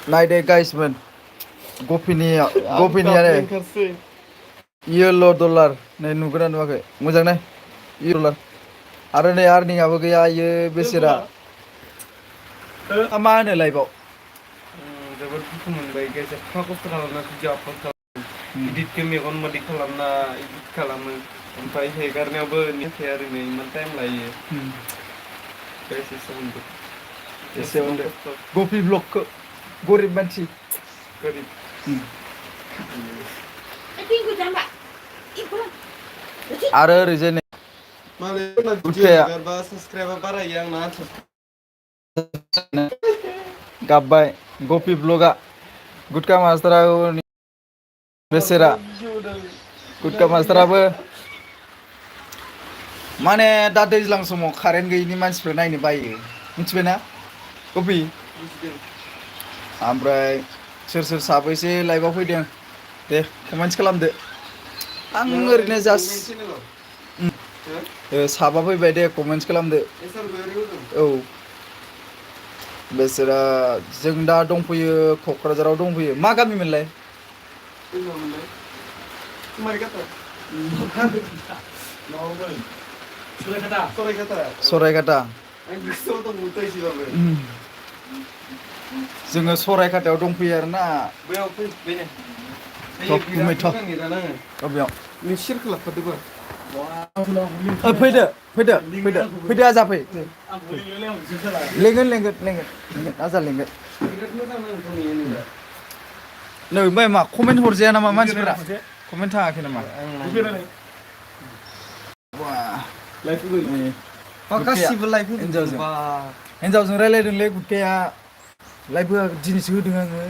नायदे गाइसमोन गफिनिया yellow' dollar नै नुगोना नुवाखै मोजां नाय $1 आरो नै आर्निंआबो गैया इयो बेसेरा मा होनो लाइफआव जोबोद दुखु मोनबाय गेजेर एफा खस्थ' खालामना भिडिअ आपल'ड खालामो इडिटखौ मेगन मोदै खालामना इडिट खालामो ओमफ्राय हेगारनायावबो नेथाया ओरैनो इमान टाइम लायो एसेयावनो गफि ब्लगखौ गरिब मानसि गरिब आरो ओरैजाय नै मालाय भिडिअ हेगारबा साबसक्राइबा बारायो आंना गाबबाय गफि ब्लगा गुटका मास्टाराबो बेसेरा गुटका मास्टाराबो माने दा दैज्लां समाव कारेन्ट गैयिनि मानसिफ्रा नायनो बायो मिथिबायना गफि ओमफ्राय सोर सोर साबैसे लाइभआव फैदों दे कमेन्ट्स खालामदो आं ओरैनो जास्ट साबा फैबाय दे कमेन्ट्स खालामदो औ बेसेरा जों दा दंफैयो क'क्राझाराव दंफैयो मा गामिमोनलाय सरायघाटा जोङो सरायघाटायाव दंफैयो आरोना फैदो आजा फै लेंगोन आजा लेंगोन नै ओमफ्राय मा कमेन्ट हरजाया नामा मानसिफोरा कमेन्ट थाङाखै नामा गासिबो लाइफ हिन्जावजों रायलायदोंलै गुटकाया लाइफ होआ दिनैसो होदों आङो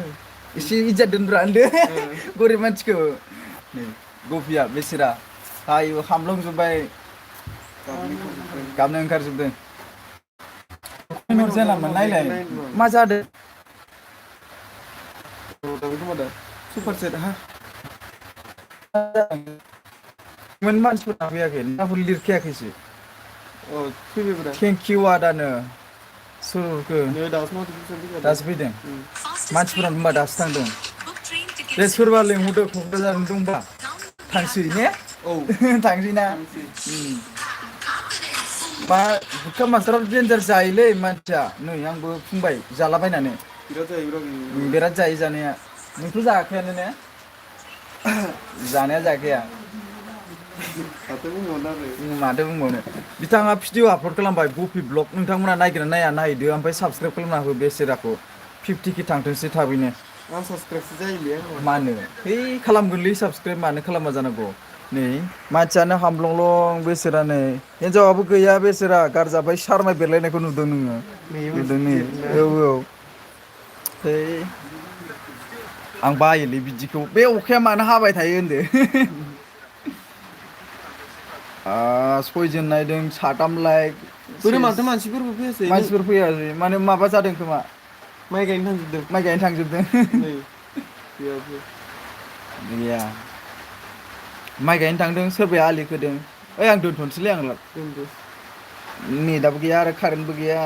एसे इज्जत दोनब्रा होनदो गरिब मानसिखौ नै गफिया बेसेरा हायो हामलांजोब्बाय गाबनो ओंखारजोबदों हरजाया नामा नायलाय मा जादों सुपार सेट हा मानसिफोरा फैयाखै नाफोर लिरखायाखैसो थेंक इउ आदानो सोरखो दासो फैदों मानसिफोरा होनबा दासो थांदों दे सोरबा लेंहरदो क'क्राझार दंबा थांसै ने औ थांसै ना मा गुटका मास्टाराबो डेन्जार जायोलै मानसिया नै आंबो फुंबाय जालाबायनानै बिराद जायो जानाया नोंथ' जायाखैयानो ने जानाया जायाखैया माथो बुंबावनो बिथाङा भिडिअ आपल'ड खालामबाय गफि ब्लग नोंथांमोना नायगिरना नाया नायदो ओमफ्राय साबसक्राइब खालामना हो बेसेराखौ 50K थांथोंसै थाबैनो आं साबसक्राइबसो जायोलै मानो है खालामगोनलै साबसक्राइब मानो खालामा जानांगौ नै मानसियानो हामलंलं बेसेरा नै हिन्जावाबो गैया बेसेरा गारजाबाय सारमाय बेरलायनायखौ नुदों नोङो नुदों नै औ है आं बायोलै बिदिखौ बे अखाया मानो हाबाय थायो होनदो सयजन नायदों साथाम लाइक माथो मानसिफोर फैयासै माने माबा जादों खोमा माइ गायनो थांजोबदों गैया माइ गायनो थांदों सोरबाया आलि खोदों ओइ आं दोनथ'नोसैलै आं नेटआबो गैया आरो कारेन्टबो गैया